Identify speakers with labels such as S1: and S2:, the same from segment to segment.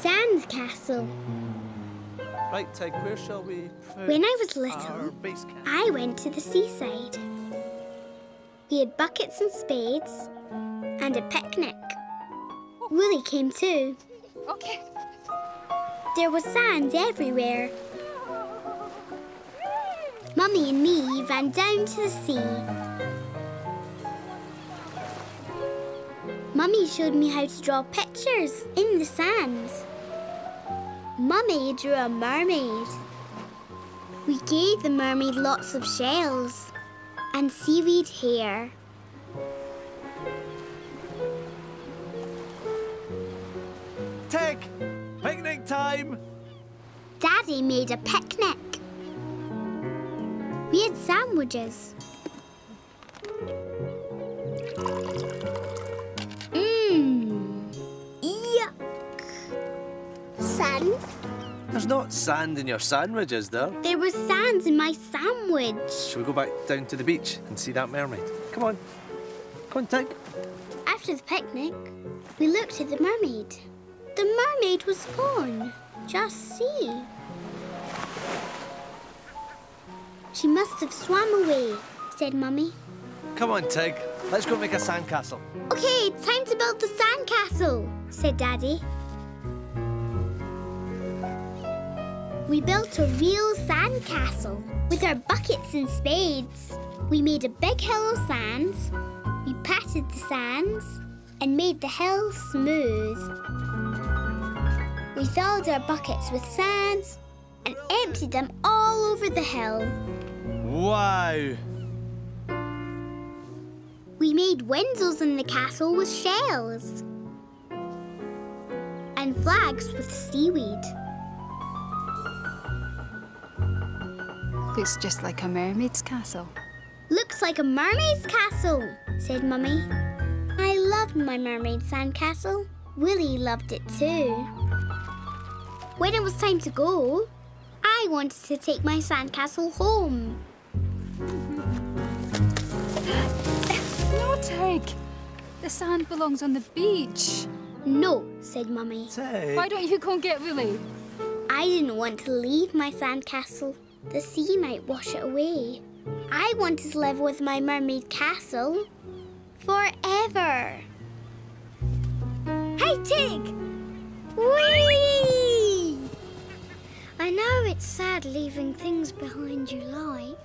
S1: Sandcastle.
S2: Right, Tig, where shall we put
S1: When I was
S2: our
S1: little,
S2: base camp?
S1: I went to the seaside. We had buckets and spades and a picnic. Willie came too.
S3: Okay.
S1: There was sand everywhere. Mummy and me ran down to the sea. Mummy showed me how to draw pictures in the sand. Mummy drew a mermaid. We gave the mermaid lots of shells and seaweed hair.
S2: Tig! Picnic time!
S1: Daddy made a picnic. We had sandwiches. Yuck. Sand?
S2: There's not sand in your sandwich, is there?
S1: There was sand in my sandwich.
S2: Shall we go back down to the beach and see that mermaid? Come on. Come on, Tig.
S1: After the picnic, we looked at the mermaid. The mermaid was gone. Just see. She must have swam away, said Mummy.
S2: Come on, Tig. Let's go make a sandcastle.
S1: Okay, time to build the sandcastle, said Daddy. We built a real sandcastle with our buckets and spades. We made a big hill of sand. We patted the sands and made the hill smooth. We filled our buckets with sand and emptied them all over the hill.
S2: Wow!
S1: We made windows in the castle with shells and flags with seaweed.
S3: Looks just like a mermaid's castle.
S1: Looks like a mermaid's castle, said Mummy. I loved my mermaid sandcastle. Willie loved it too. When it was time to go, I wanted to take my sandcastle home.
S3: No, Tig. The sand belongs on the beach.
S1: No, said Mummy.
S2: Tig.
S3: Why don't you go and get Willie?
S1: I didn't want to leave my sandcastle. The sea might wash it away. I wanted to live with my mermaid castle forever. Hey, Tig! Whee! I know it's sad leaving things behind you like.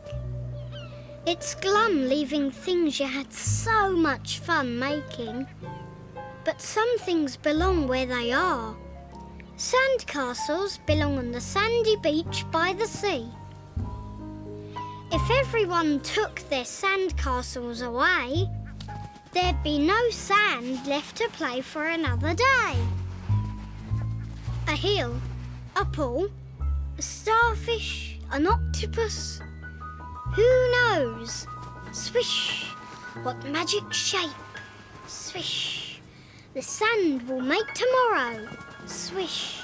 S1: It's glum leaving things you had so much fun making. But some things belong where they are. Sandcastles belong on the sandy beach by the sea. If everyone took their sandcastles away, there'd be no sand left to play for another day. A hill, a pool, a starfish, an octopus. Who knows? Swish, what magic shape? Swish, the sand will make tomorrow. Swish.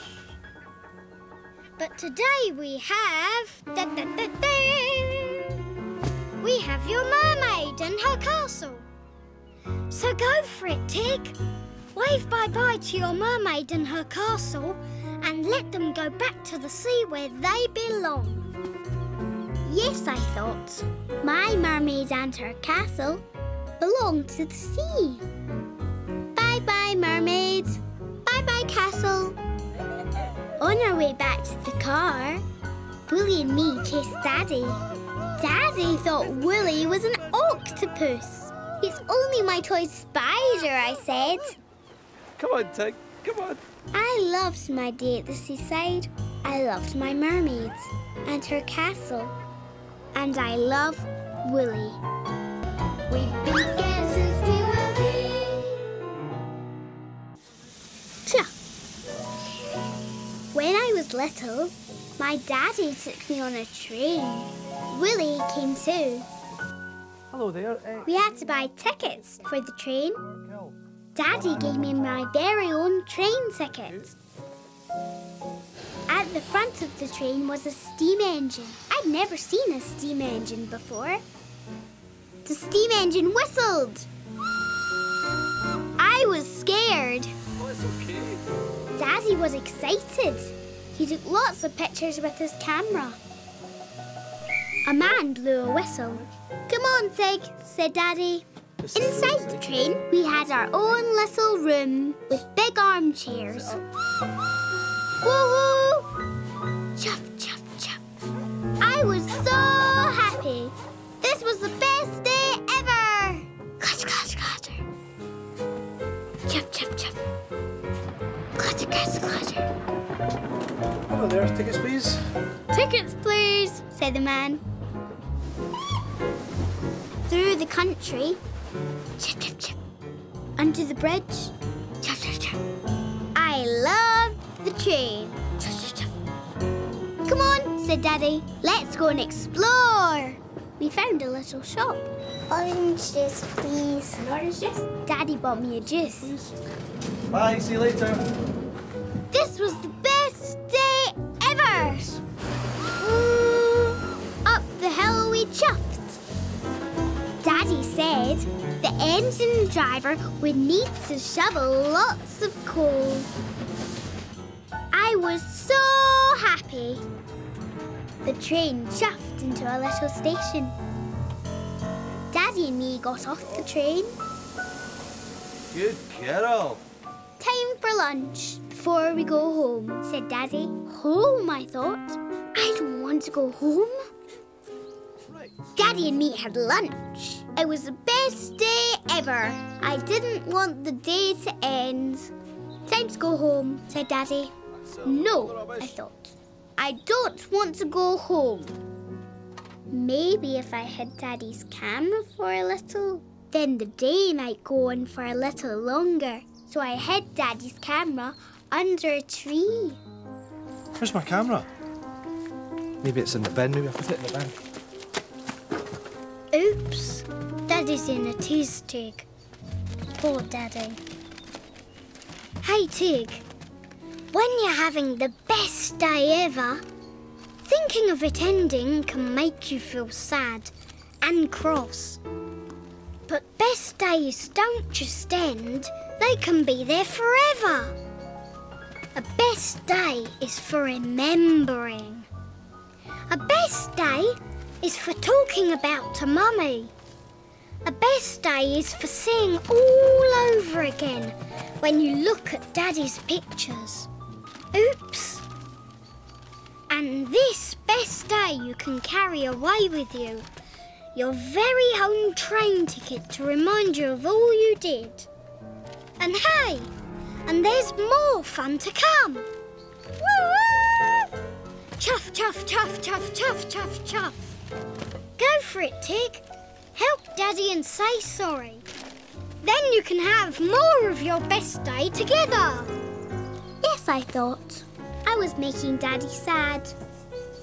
S1: But today we have... We have your mermaid and her castle. So go for it, Tig. Wave bye-bye to your mermaid and her castle and let them go back to the sea where they belong. Yes, I thought. My mermaid and her castle belong to the sea. Bye-bye, mermaid. Bye-bye, castle. On our way back to the car, Willie and me chased Daddy. Daddy thought Willie was an octopus. He's only my toy spider, I said.
S2: Come on, Tig. Come on.
S1: I loved my day at the seaside. I loved my mermaid and her castle. And I love Willie. We've been scared since we were wee. When I was little, my daddy took me on a train. Willie came too.
S2: Hello there.
S1: We had to buy tickets for the train. Daddy gave me my very own train ticket. At the front of the train was a steam engine. I'd never seen a steam engine before. The steam engine whistled. I was scared.
S2: Oh, it's okay.
S1: Daddy was excited. He took lots of pictures with his camera. A man blew a whistle. Come on, Tig, said Daddy. Inside the train, we had our own little room with big armchairs. Woo-woo! Chuff, chuff, chuff. I was so happy. This was the best day ever. Clatter, clatter, clatter. Chuff, chuff, chuff. Clatter, clatter, clatter.
S2: Hello there, tickets please.
S1: Tickets, please, said the man. Through the country, chip, chip, chip. Under the bridge, chip, chip, chip. I loved the train. Chip, chip, chip. Come on, said Daddy. Let's go and explore. We found a little shop. Orange juice, please. An orange juice? Daddy bought me a juice.
S2: Please. Bye, see you later.
S1: This was the best day ever. Ooh, up the hill we chuffed. Daddy said the engine driver would need to shovel lots of coal. I was so happy. The train chuffed into a little station. Daddy and me got off the train.
S2: Good girl.
S1: Time for lunch before we go home, said Daddy. Home, I thought. I don't want to go home. Daddy and me had lunch. It was the best day ever. I didn't want the day to end. Time to go home, said Daddy. No, I thought. I don't want to go home. Maybe if I hid Daddy's camera for a little, then the day might go on for a little longer. So I hid Daddy's camera under a tree.
S2: Where's my camera? Maybe it's in the bin. Maybe I put it in the bin.
S1: Oops, Daddy's in a tease, Tig. Poor Daddy. Hey, Tig, when you're having the best day ever, thinking of it ending can make you feel sad and cross. But best days don't just end, they can be there forever. A best day is for remembering. A best day is for talking about to Mummy. A best day is for seeing all over again when you look at Daddy's pictures. Oops. And this best day you can carry away with you. Your very own train ticket to remind you of all you did. And hey, and there's more fun to come. Woo-woo! Chuff, chuff, chuff, chuff, chuff, chuff, chuff. Go for it, Tig. Help Daddy and say sorry. Then you can have more of your best day together. Yes, I thought. I was making Daddy sad.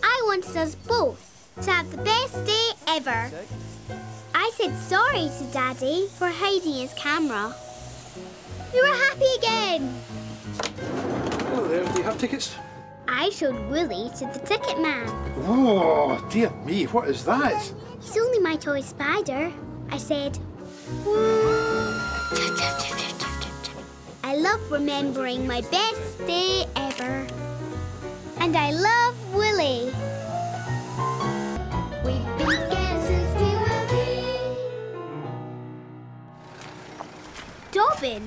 S1: I wanted us both to have the best day ever. I said sorry to Daddy for hiding his camera. We were happy again.
S2: Hello there, do you have tickets?
S1: I showed Willie to the ticket man.
S4: Oh, dear me, what is that?
S1: He's only my toy spider. I said, "Woo." I love remembering my best day ever. And I love Willie. We've been together since we were wee. Dobbin.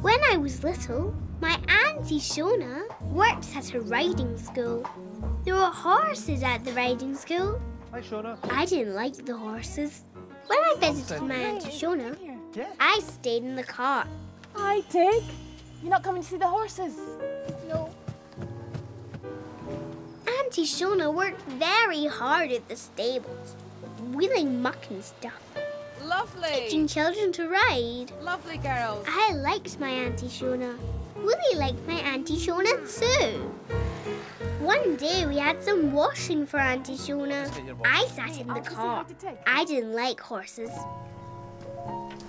S1: When I was little, my Auntie Shona worked at a riding school. There were horses at the riding school.
S2: Hi, Shona.
S1: I didn't like the horses. When I visited my Auntie Shona, I stayed in the car.
S5: Hi, Tig. You're not coming to see the horses?
S1: No. Auntie Shona worked very hard at the stables, wheeling muck and stuff,
S5: Lovely.
S1: teaching children to ride.
S5: Lovely girls.
S1: I liked my Auntie Shona. Willie liked my Auntie Shona too. One day we had some washing for Auntie Shona. I sat in the car. I didn't like horses.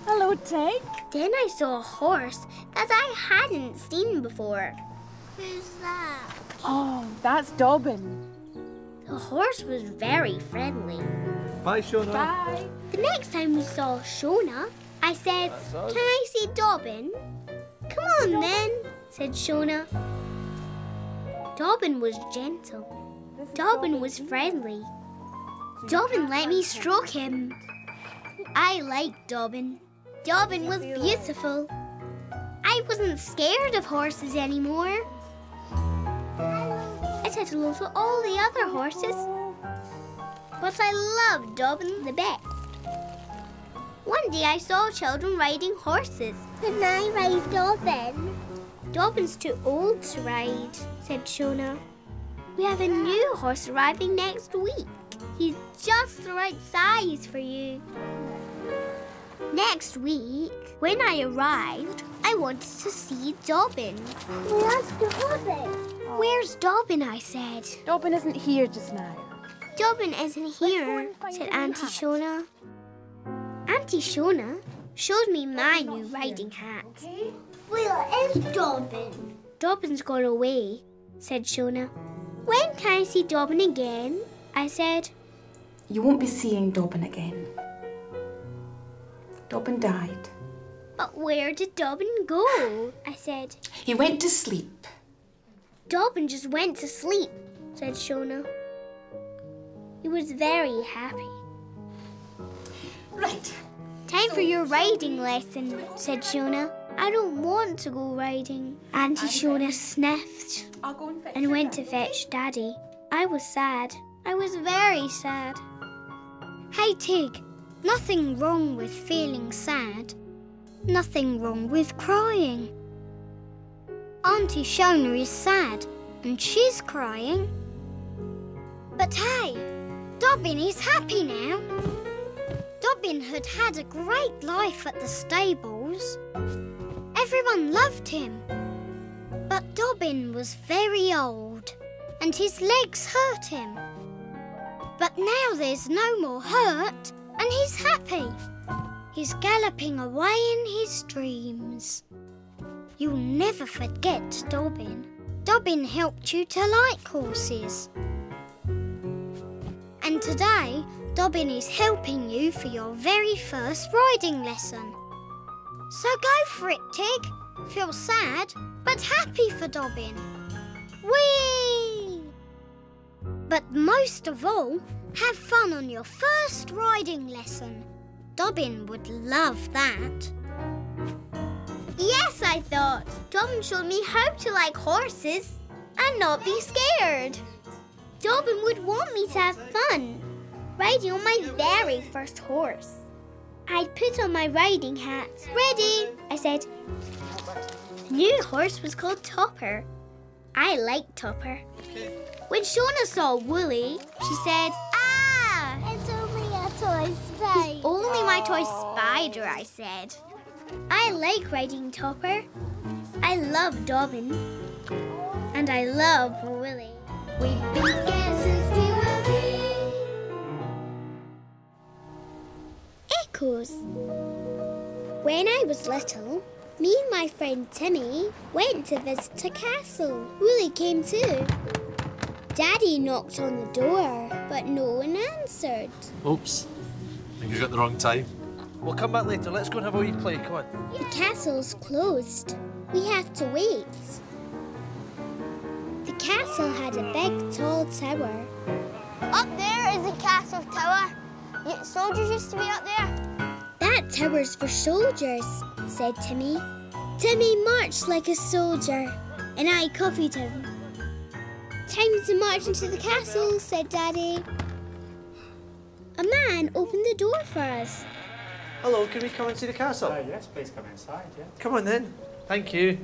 S5: Hello, Tig.
S1: Then I saw a horse that I hadn't seen before. Who's that?
S5: Oh, that's Dobbin.
S1: The horse was very friendly.
S2: Bye, Shona.
S5: Bye.
S1: The next time we saw Shona, I said, "Can I see Dobbin?" "Come on then," said Shona. Dobbin was gentle. Dobbin was friendly. Dobbin let me stroke him. I liked Dobbin. Dobbin was beautiful. I wasn't scared of horses anymore. I said hello to all the other horses. But I loved Dobbin the best. One day I saw children riding horses. Can I ride Dobbin? Dobbin's too old to ride, said Shona. We have a new horse arriving next week. He's just the right size for you. Next week, when I arrived, I wanted to see Dobbin. Where's Dobbin? Where's Dobbin, I said.
S5: Dobbin isn't here just now.
S1: Dobbin isn't here, said Auntie Shona. Auntie Shona showed me my new riding hat. Where is Dobbin? Dobbin's gone away, said Shona. When can I see Dobbin again? I said.
S6: You won't be seeing Dobbin again. Dobbin died.
S1: But where did Dobbin go? I said.
S6: He went to sleep.
S1: Dobbin just went to sleep, said Shona. He was very happy.
S6: Right.
S1: Time for your riding lesson, said Shona. I don't want to go riding. Auntie Shona sniffed
S6: I'll go and fetch
S1: and went to fetch Daddy. I was sad. I was very sad. Hey, Tig, nothing wrong with feeling sad. Nothing wrong with crying. Auntie Shona is sad and she's crying. But hey, Dobbin is happy now. Dobbin had had a great life at the stables. Everyone loved him. But Dobbin was very old and his legs hurt him. But now there's no more hurt and he's happy. He's galloping away in his dreams. You'll never forget Dobbin. Dobbin helped you to like horses. And today, Dobbin is helping you for your very first riding lesson. So go for it, Tig. Feel sad, but happy for Dobbin. Whee! But most of all, have fun on your first riding lesson. Dobbin would love that. Yes, I thought. Dobbin showed me how to like horses and not be scared. Dobbin would want me to have fun, riding on my very first horse. I put on my riding hat. Ready, I said. The new horse was called Topper. I liked Topper. When Shona saw Willie, she said, "Ah! It's only a toy spider." It's only my toy spider, I said. I like riding Topper. I love Dobbin. And I love Willie. We've been scared since we were wee. Echoes. When I was little, me and my friend Timmy went to visit a castle. Willie came too. Daddy knocked on the door, but no one answered.
S2: Oops. I think you got the wrong time. We'll come back later. Let's go and have a wee play. Come on.
S1: The castle's closed. We have to wait. The castle had a big, tall tower. Up there is the castle tower. Soldiers used to be up there. That tower's for soldiers, said Timmy. Timmy marched like a soldier, and I copied him. Time to march into the castle, said Daddy. A man opened the door for us.
S2: Hello, can we come and see the castle?
S4: Yes, please come inside, yeah.
S2: Come on then. Thank you.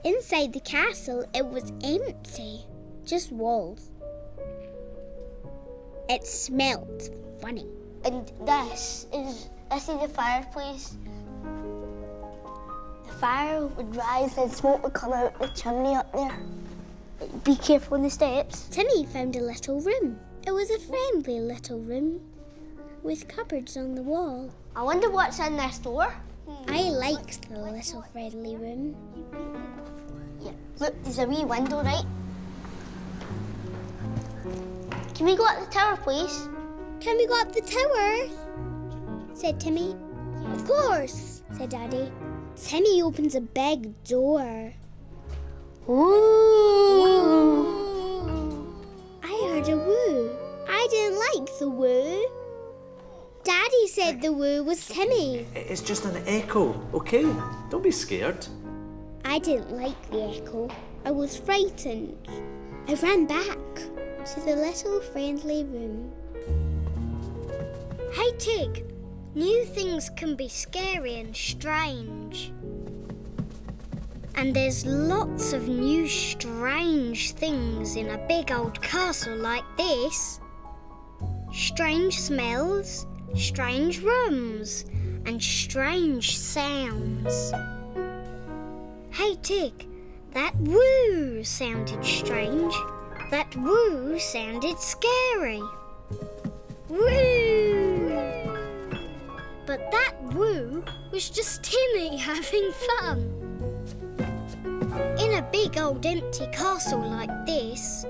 S1: Inside the castle, it was empty. Just walls. It smelled funny.
S7: And this is the fireplace. The fire would rise and smoke would come out the chimney up there. Be careful on the steps.
S1: Timmy found a little room. It was a friendly little room with cupboards on the wall.
S7: I wonder what's in this door.
S1: I liked the little friendly room.
S7: Yeah. Look, there's a wee window, right? Can we go up the tower, please?
S1: Can we go up the tower? Said Timmy. Of course, said Daddy. Timmy opens a big door.
S2: It's just an echo, okay? Don't be scared.
S1: I didn't like the echo. I was frightened. I ran back to the little friendly room. Hey Tig, new things can be scary and strange. And there's lots of new strange things in a big old castle like this. Strange smells, strange rooms, and strange sounds. Hey Tig, that woo sounded strange. That woo sounded scary. Woo! But that woo was just Timmy having fun. In a big old empty castle like this,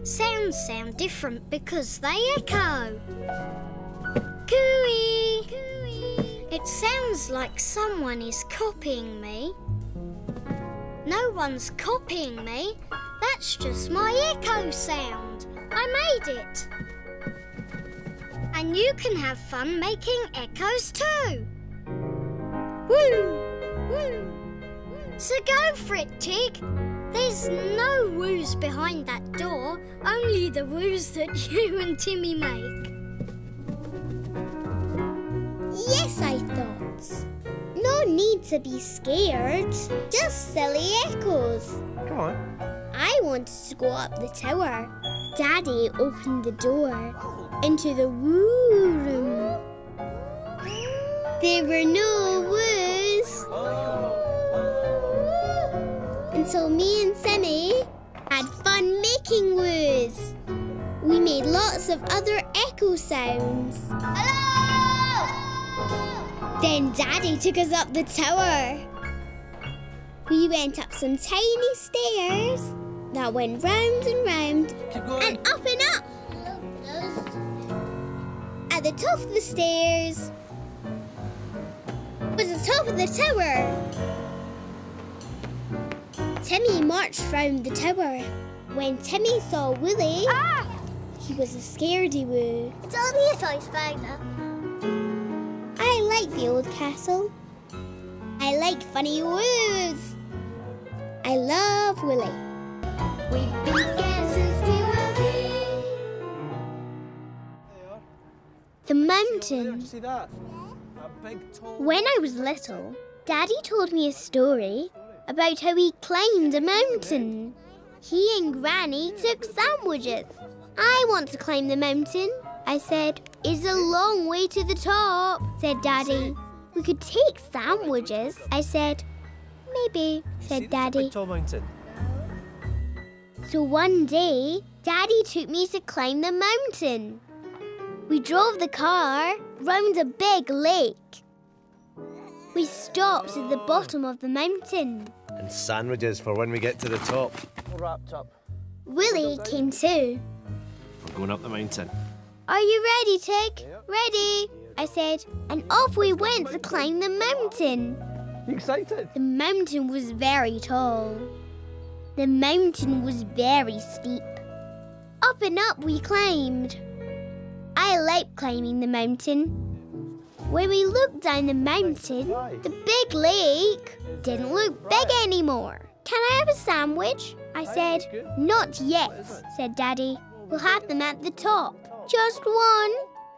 S1: sounds sound different because they echo. Cooey! It sounds like someone is copying me. No one's copying me. That's just my echo sound. I made it. And you can have fun making echoes too. Woo! Woo! So go for it, Tig. There's no woos behind that door, only the woos that you and Timmy make. Yes, I thought. No need to be scared. Just silly echoes.
S2: Come on.
S1: I wanted to go up the tower. Daddy opened the door into the woo room. There were no woos. Until me and Sammy had fun making woos. We made lots of other echo sounds. Hello! Then Daddy took us up the tower. We went up some tiny stairs that went round and round and up and up. At the top of the stairs was the top of the tower. Timmy marched round the tower. When Timmy saw Willie, he was a scaredy woo. Tell me a toy spider. I like the old castle. I like funny woos. I love Willie. We've been scared since we were wee. The mountain.
S2: See that? A big tall...
S1: When I was little, Daddy told me a story about how he climbed a mountain. He and Granny took sandwiches. I want to climb the mountain, I said. It's a long way to the top, said Daddy. We could take sandwiches, I said. Maybe, said Daddy.
S2: Big tall mountain.
S1: So one day, Daddy took me to climb the mountain. We drove the car round a big lake. We stopped at the bottom of the mountain.
S2: And sandwiches for when we get to the top. All wrapped up.
S1: Willie came too.
S2: We're going up the mountain.
S1: Are you ready, Tig? Ready, I said, and off we went to climb the mountain.
S2: You excited?
S1: The mountain was very tall. The mountain was very steep. Up and up we climbed. I like climbing the mountain. When we looked down the mountain, the big lake didn't look big anymore. Can I have a sandwich? I said. Not yet, said Daddy. We'll have them at the top. Just one,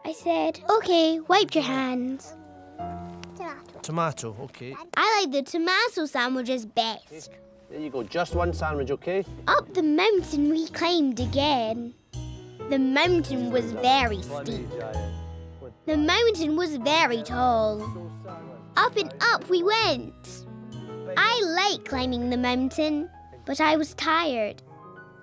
S1: I said. Okay, wipe your hands.
S2: Tomato, okay.
S1: I like the tomato sandwiches best.
S2: There you go, just one sandwich, okay?
S1: Up the mountain we climbed again. The mountain was very steep. The mountain was very tall. Up and up we went. I like climbing the mountain, but I was tired.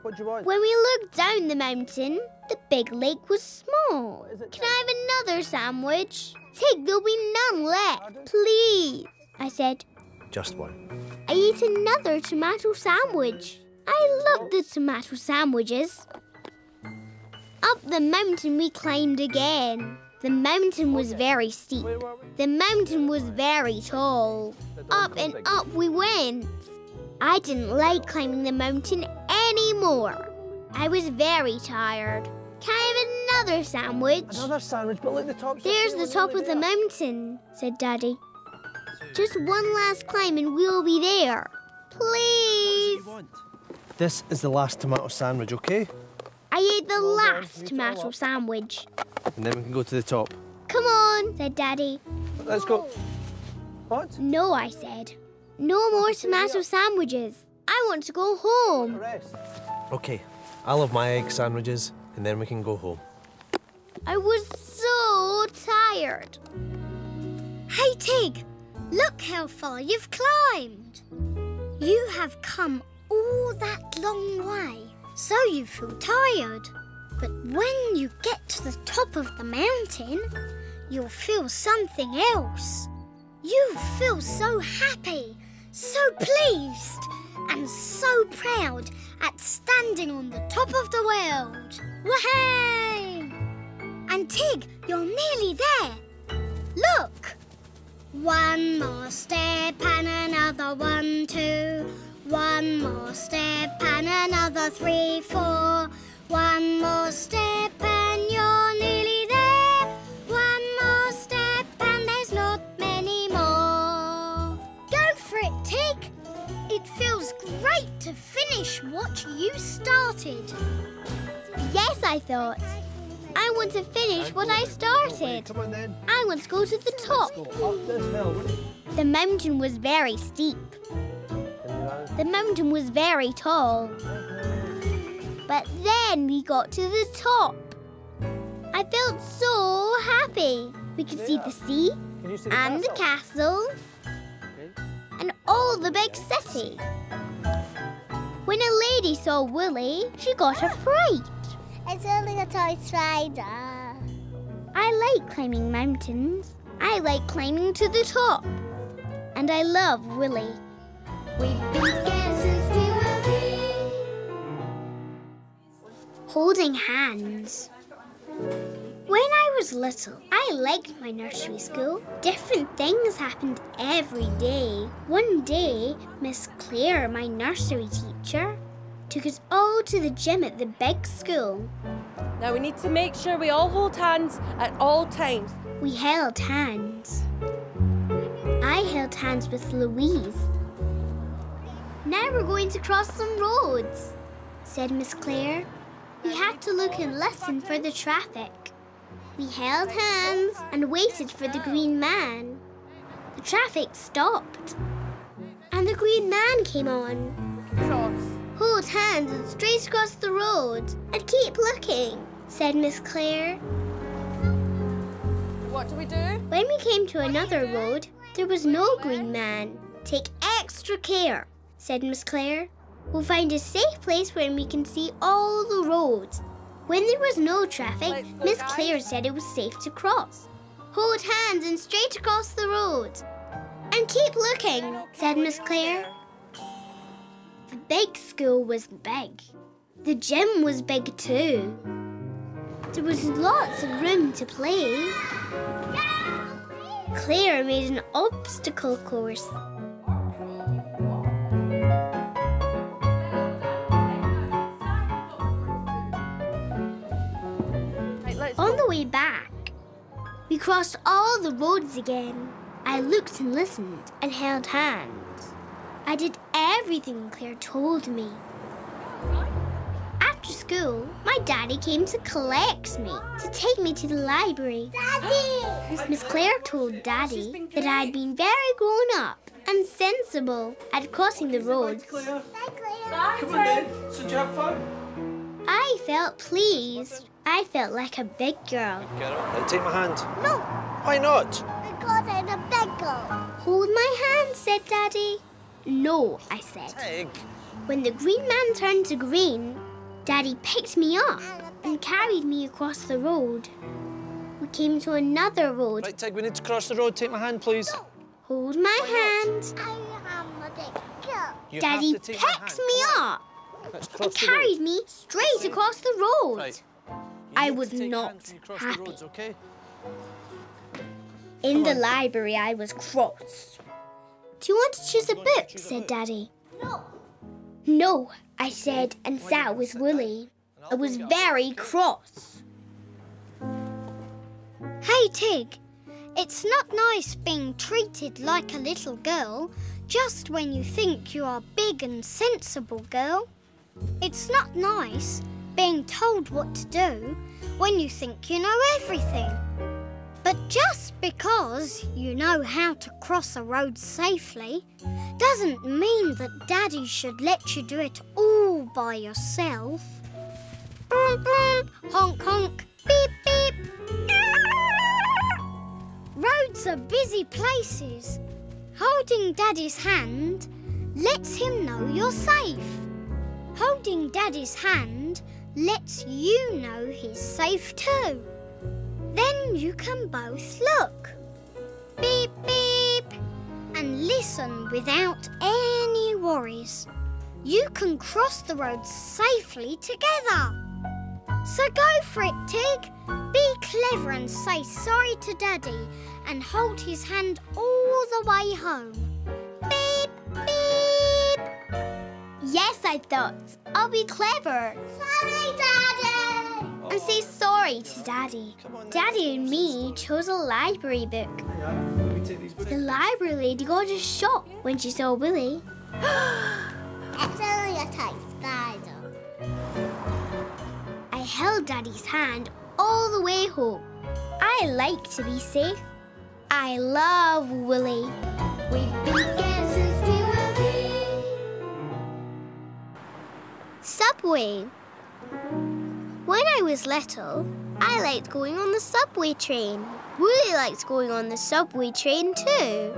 S2: What do you want?
S1: When we looked down the mountain, the big lake was small. Can I have another sandwich? Tig, there'll be none left, please, I said.
S2: Just one.
S1: I ate another tomato sandwich. I love the tomato sandwiches. Up the mountain we climbed again. The mountain was very steep. The mountain was very tall. Up and up we went. I didn't like climbing the mountain anymore. I was very tired. Can I have another sandwich?
S2: Another sandwich, but look, the top.
S1: There's the top of the mountain, said Daddy. Just one last climb and we'll be there. Please.
S2: This is the last tomato sandwich, okay?
S1: I ate the last tomato sandwich.
S2: And then we can go to the top.
S1: Come on, said Daddy.
S2: Let's go. What?
S1: No, I said. No more tomato sandwiches. I want to go home.
S2: Okay, I'll have my egg sandwiches and then we can go home.
S1: I was so tired. Hey, Tig, look how far you've climbed. You have come all that long way, so you feel tired. But when you get to the top of the mountain, you'll feel something else. You feel so happy, so pleased, and so proud at standing on the top of the world. Wahey! And Tig, you're nearly there. Look! One more step and another 1, 2. One more step and another 3, 4. One more step and you're nearly there. One more step and there's not many more. Go for it, Tig. It feels great to finish what you started. Yes, I thought. I want to finish what I started.
S2: Come on then.
S1: I want to go to the top.
S2: Up this hill.
S1: The mountain was very steep. The mountain was very tall. But then we got to the top. I felt so happy. We could see the sea and the castle and all the big city. When a lady saw Willie, she got a fright.
S7: It's only a toy spider.
S1: I like climbing mountains. I like climbing to the top. And I love Willie. We've been scared since we were wee. Holding hands. When I was little, I liked my nursery school. Different things happened every day. One day, Miss Claire, my nursery teacher, took us all to the gym at the big school.
S8: Now we need to make sure we all hold hands at all times.
S1: We held hands. I held hands with Louise. Now we're going to cross some roads, said Miss Claire. We had to look and listen for the traffic. We held hands and waited for the green man. The traffic stopped. And the green man came on.
S8: Cross.
S1: Hold hands and straight across the road and keep looking, said Miss Claire.
S8: What do we do?
S1: When we came to another road, there was no green man. Take extra care, said Miss Claire. We'll find a safe place where we can see all the roads. When there was no traffic, Miss Claire said it was safe to cross. Hold hands and straight across the road. And keep looking, said Miss Claire. The big school was big. The gym was big too. There was lots of room to play. Claire made an obstacle course. On the way back, we crossed all the roads again. I looked and listened and held hands. I did everything Claire told me. After school, my daddy came to collect me, to take me to the library. Daddy! Miss Claire told Daddy that I'd been very grown up and sensible at crossing the roads.
S2: Claire. Come on then. So did you have fun?
S1: I felt pleased. I felt like a big girl.
S2: Get up. Take my hand.
S1: No.
S2: Why not?
S7: Because I'm a big girl.
S1: Hold my hand, said Daddy. No, I said.
S2: Tig.
S1: When the green man turned to green, Daddy picked me up and carried me across the road. We came to another road.
S2: Right, Tig, we need to cross the road. Take my hand, please.
S1: Hold my hand.
S7: I am a big girl.
S2: You
S1: Daddy
S2: have to take my
S1: picked
S2: hand.
S1: me
S2: Come on.
S1: up
S2: Let's
S1: and
S2: cross the road.
S1: carried me straight across the road.
S2: Right.
S1: I
S2: You need
S1: was
S2: to take
S1: not
S2: hands when you cross
S1: happy.
S2: The roads, okay?
S1: In the library, I was cross. Do you want to choose a book? Said Daddy.
S7: No.
S1: No, I said, and sat with Willie. I was very cross. Hey, Tig, It's not nice being treated like a little girl just when you think you are a big and sensible girl. It's not nice being told what to do when you think you know everything. But just because you know how to cross a road safely doesn't mean that Daddy should let you do it all by yourself. Boom, boom, honk, honk, beep, beep. Roads are busy places. Holding Daddy's hand lets him know you're safe. Holding Daddy's hand lets you know he's safe too. Then you can both look. Beep, beep. And listen without any worries. You can cross the road safely together. So go for it, Tig. Be clever and say sorry to Daddy and hold his hand all the way home. Beep, beep.
S7: Yes, I thought. I'll be clever. Sorry, Daddy! And say sorry to Daddy. Daddy and me chose a library book. The library lady got a shock when she saw Willie. It's only a tight spider. I held Daddy's hand all the way home. I like to be safe. I love Willie. We've been scared since we were wee. Subway. When I was little, I liked going on the subway train. Willie liked going on the subway train too.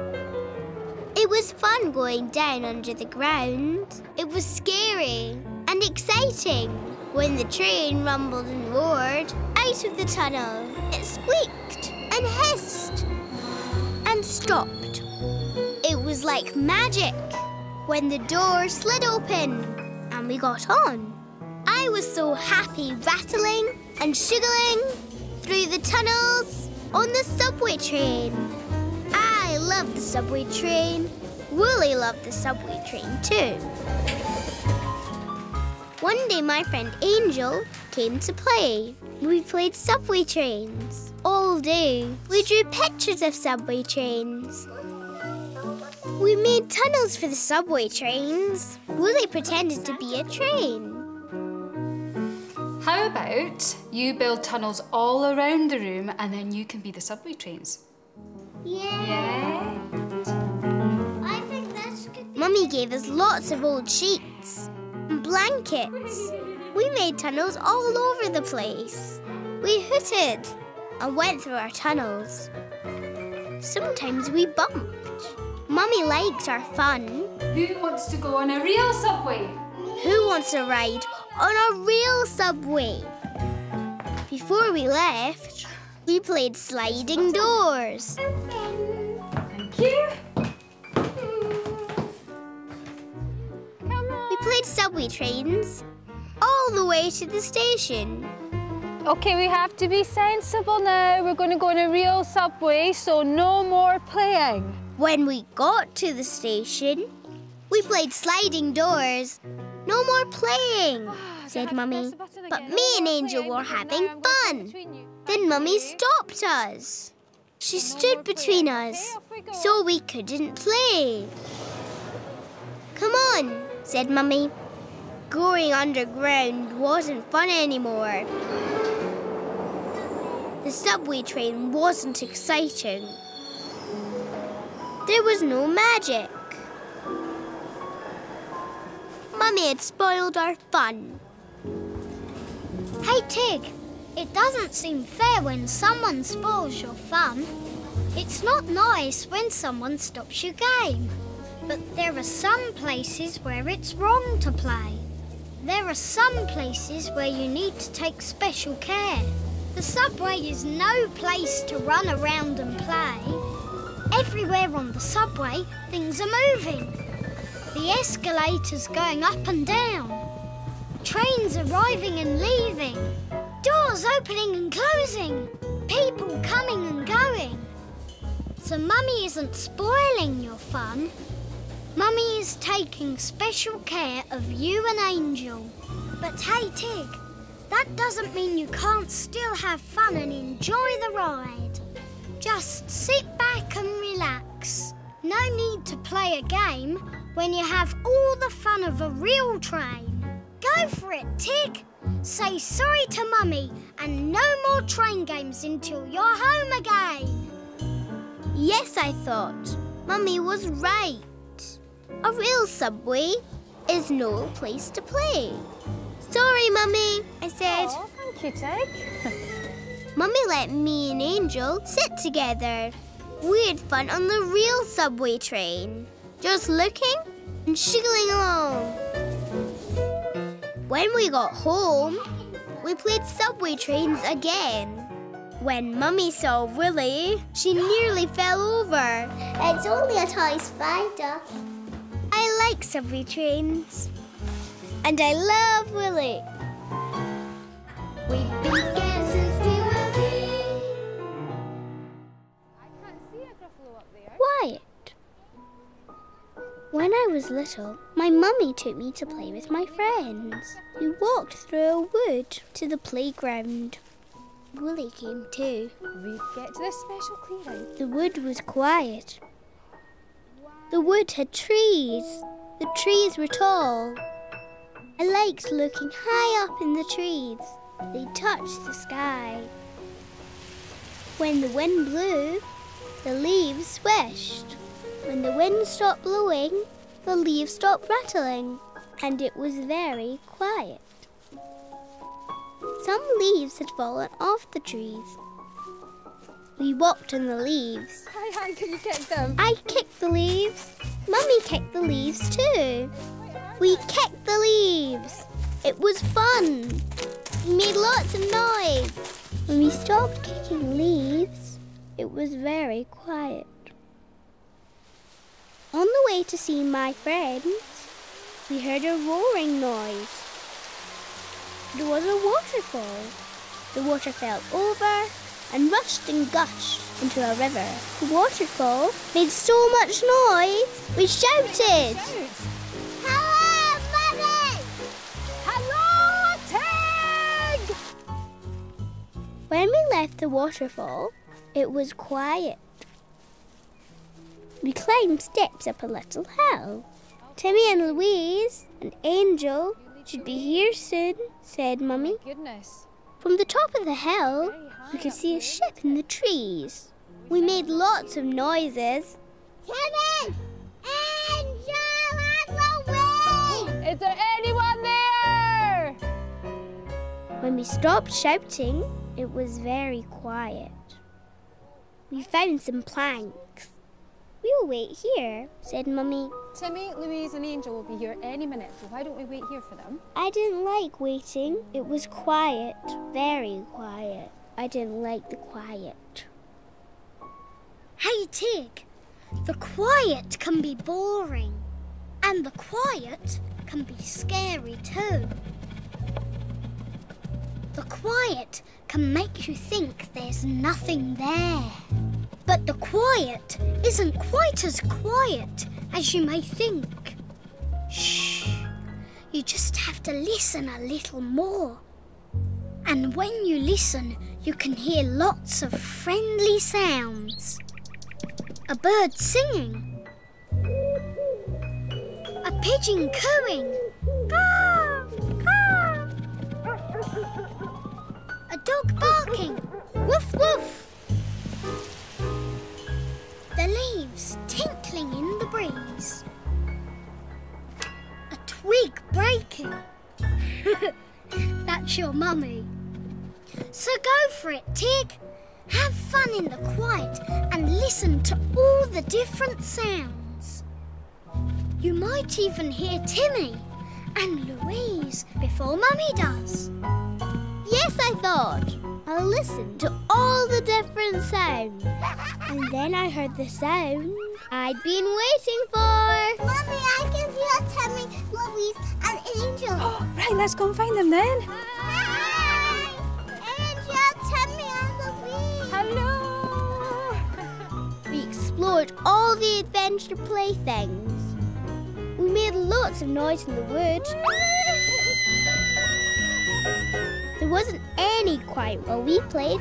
S7: It was fun going down under the ground. It was scary and exciting. When the train rumbled and roared out of the tunnel, it squeaked and hissed and stopped. It was like magic when the door slid open and we got on. I was so happy rattling and shuggling through the tunnels on the subway train. I loved the subway train. Willie loved the subway train too. One day my friend Angel came to play. We played subway trains all day. We drew pictures of subway trains. We made tunnels for the subway trains. Willie pretended to be a train.
S3: How about you build tunnels all around the room and then you can be the subway trains?
S7: Yeah. I think that's good. Mummy gave us lots of old sheets and blankets. We made tunnels all over the place. We hooted and went through our tunnels. Sometimes we bumped. Mummy liked our fun.
S3: Who wants to go on a real subway?
S7: Who wants to ride on a real subway? Before we left, we played sliding doors.
S3: Thank you.
S7: We played subway trains all the way to the station.
S8: Okay, we have to be sensible now. We're going to go on a real subway, so no more playing.
S7: When we got to the station, we played sliding doors. No more playing, said Mummy. But me and Angel were having fun. Then Mummy stopped us. She stood between us, so we couldn't play. Come on, said Mummy. Going underground wasn't fun anymore. The subway train wasn't exciting. There was no magic. Mummy had spoiled our fun.
S1: Hey, Tig, it doesn't seem fair when someone spoils your fun. It's not nice when someone stops your game. But there are some places where it's wrong to play. There are some places where you need to take special care. The subway is no place to run around and play. Everywhere on the subway, things are moving. The escalators going up and down. Trains arriving and leaving. Doors opening and closing. People coming and going. So Mummy isn't spoiling your fun. Mummy is taking special care of you and Angel. But hey, Tig, that doesn't mean you can't still have fun and enjoy the ride. Just sit back and relax. No need to play a game when you have all the fun of a real train. Go for it, Tig. Say sorry to Mummy and no more train games until you're home again.
S7: Yes, I thought. Mummy was right. A real subway is no place to play. Sorry, Mummy, I said.
S8: Oh, thank you, Tig.
S7: Mummy let me and Angel sit together. We had fun on the real subway train, just looking and shiggling along. When we got home, we played subway trains again. When Mummy saw Willie, she nearly fell over.
S1: It's only a toy spider.
S7: I like subway trains. And I love Willie.
S1: We've been scared since we were wee.
S8: I can't see a Gruffalo up there.
S7: Quiet. When I was little, my mummy took me to play with my friends. We walked through a wood to the playground. Willie came too.
S8: We get to this special clearing.
S7: The wood was quiet. The wood had trees. The trees were tall. I liked looking high up in the trees. They touched the sky. When the wind blew, the leaves swished. When the wind stopped blowing, the leaves stopped rattling, and it was very quiet. Some leaves had fallen off the trees. We walked on the leaves.
S8: Hi, Hank, can you kick them?
S7: I kicked the leaves. Mummy kicked the leaves too. We kicked the leaves. It was fun. We made lots of noise. When we stopped kicking leaves, it was very quiet. On the way to see my friends, we heard a roaring noise. There was a waterfall. The water fell over and rushed and gushed into a river. The waterfall made so much noise, we shouted.
S1: Hello, Mummy!
S8: Hello, Tig!
S7: When we left the waterfall, it was quiet. We climbed steps up a little hill. Timmy and Louise and Angel should be here soon, said Mummy.
S8: Goodness.
S7: From the top of the hill, we could see a ship in the trees. We made lots of noises.
S1: Timmy! Angel and Louise!
S8: Is there anyone there?
S7: When we stopped shouting, it was very quiet. We found some planks. We'll wait here, said Mummy.
S8: Timmy, Louise and Angel will be here any minute, so why don't we wait here for them?
S7: I didn't like waiting. It was quiet, very quiet. I didn't like the quiet.
S1: Hey, Tig, the quiet can be boring, and the quiet can be scary too. The quiet can make you think there's nothing there. But the quiet isn't quite as quiet as you may think. Shh, you just have to listen a little more. And when you listen, you can hear lots of friendly sounds. A bird singing. A pigeon cooing. Caw, caw. A dog barking. Woof, woof. The leaves tinkling in the breeze. A twig breaking. That's your mummy. So go for it, Tig. Have fun in the quiet and listen to all the different sounds. You might even hear Timmy and Louise before Mummy does.
S7: Yes, I thought. I'll listen to all the different sounds. And then I heard the sound I'd been waiting for.
S1: Mummy, I can hear Timmy, Louise and Angel.
S8: Oh, right, let's go and find them then.
S1: Hi! Angel, Timmy and Louise.
S8: Hello!
S7: We explored all the adventure playthings. We made lots of noise in the wood. There wasn't any quiet while we played.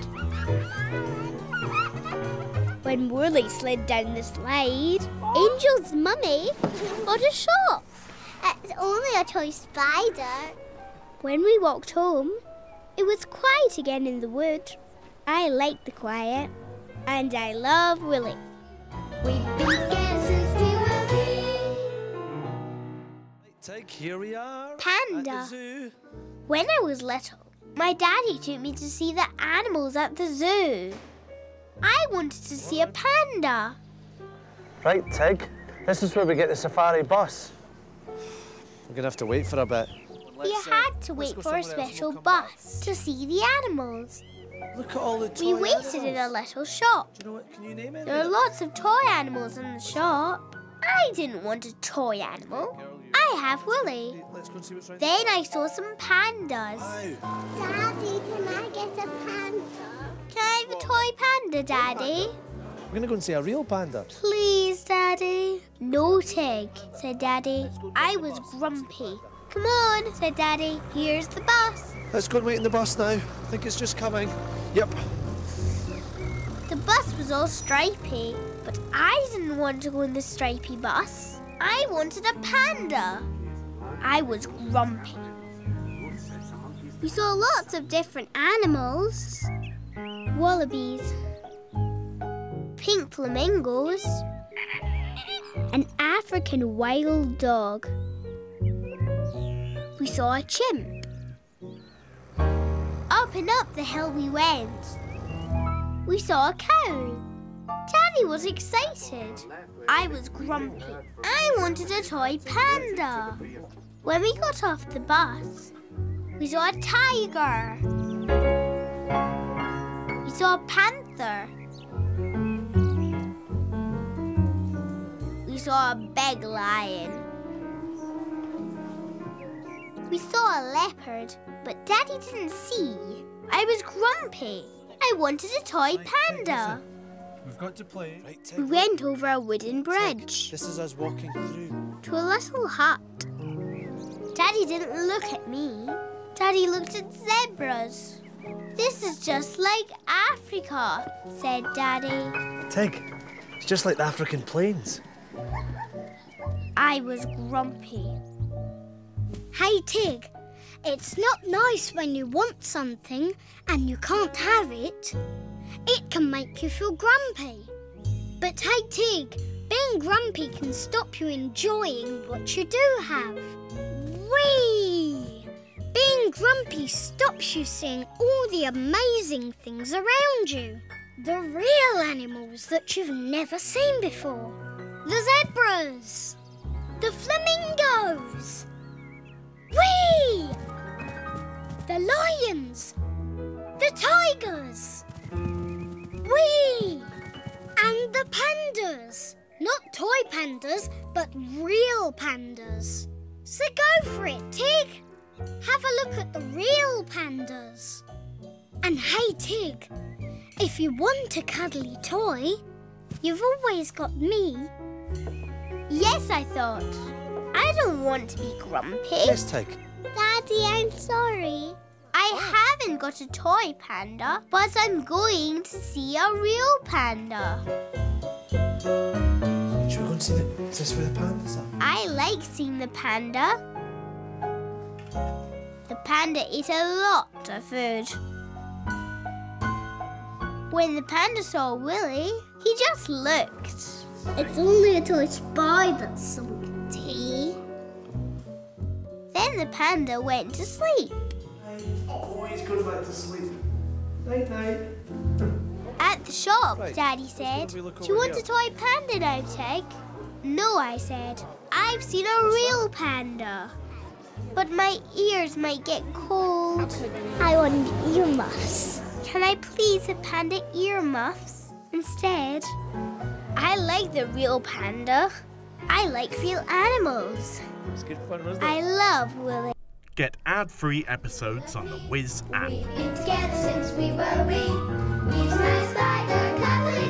S7: when Willie slid down the slide. Angel's mummy got a shock. It's only a toy spider. When we walked home, it was quiet again in the wood. I like the quiet, and I love Willie. We've been together since we were wee.
S2: Tig, here we are.
S7: Panda.
S2: At the zoo.
S7: When I was little, my daddy took me to see the animals at the zoo. I wanted to see a panda.
S2: Right, Tig. This is where we get the safari bus. We're going to have to wait for a bit.
S7: We had to wait for a special bus to see the animals.
S2: Look at all the toy
S7: We waited in a little shop.
S2: Do you know what? Can you name it?
S7: There are lots of toy animals in the shop. I didn't want a toy animal. I have Willie.
S2: Let's go and see what's right
S7: Then I saw some pandas.
S2: Wow.
S7: Daddy, can I get a panda? Can I have a toy panda, Daddy?
S2: We're going to go and see a real panda.
S7: Please, Daddy. No, Tig, said Daddy. I was grumpy. Come on, said Daddy. Here's the bus.
S2: Let's go and wait in the bus now. I think it's just coming. Yep.
S7: The bus was all stripy, but I didn't want to go in the stripy bus. I wanted a panda. I was grumpy. We saw lots of different animals. Wallabies, pink flamingos, an African wild dog. We saw a chimp. Up and up the hill we went. We saw a cow. Daddy was excited. I was grumpy. I wanted a toy panda. When we got off the bus, we saw a tiger. We saw a panther. We saw a big lion. We saw a leopard, but Daddy didn't see. I was grumpy. I wanted a toy panda.
S2: We've got to play. Right, Tig.
S7: We went over a wooden bridge
S2: This is us walking through.
S7: to a little hut. Daddy didn't look at me. Daddy looked at zebras. This is just like Africa, said Daddy.
S2: Tig, it's just like the African plains.
S7: I was grumpy.
S1: Hey, Tig, it's not nice when you want something and you can't have it. It can make you feel grumpy. But hey, Tig, being grumpy can stop you enjoying what you do have. Whee! Being grumpy stops you seeing all the amazing things around you. The real animals that you've never seen before. The zebras. The flamingos. Whee! The lions. The tigers. Whee! And the pandas. Not toy pandas, but real pandas. So go for it, Tig. Have a look at the real pandas. And hey, Tig, if you want a cuddly toy, you've always got me.
S7: Yes, I thought. I don't want to be grumpy.
S2: Yes, Tig.
S7: Daddy, I'm sorry. I haven't got a toy panda, but I'm going to see a real panda.
S2: Should we go and see is this where the pandas are?
S7: I like seeing the panda. The panda ate a lot of food. When the panda saw Willie, he just looked.
S1: It's only a toy spider, some
S7: tea. Then the panda went to sleep.
S2: Oh, he's going back to sleep. Night, night.
S7: At the shop,
S2: Right.
S7: Daddy said.
S2: Do you look
S7: Do you
S2: over
S7: want
S2: here?
S7: a toy panda now, Tig? No, I said. I've seen a real panda. But my ears might get cold.
S1: I want earmuffs.
S7: Can I please have panda earmuffs instead? I like the real panda. I like real animals.
S2: It's good fun, wasn't
S7: I love Willie.
S9: Get ad-free episodes on the Wizz app.
S7: We've been together since we were wee. We've nice like a cuddly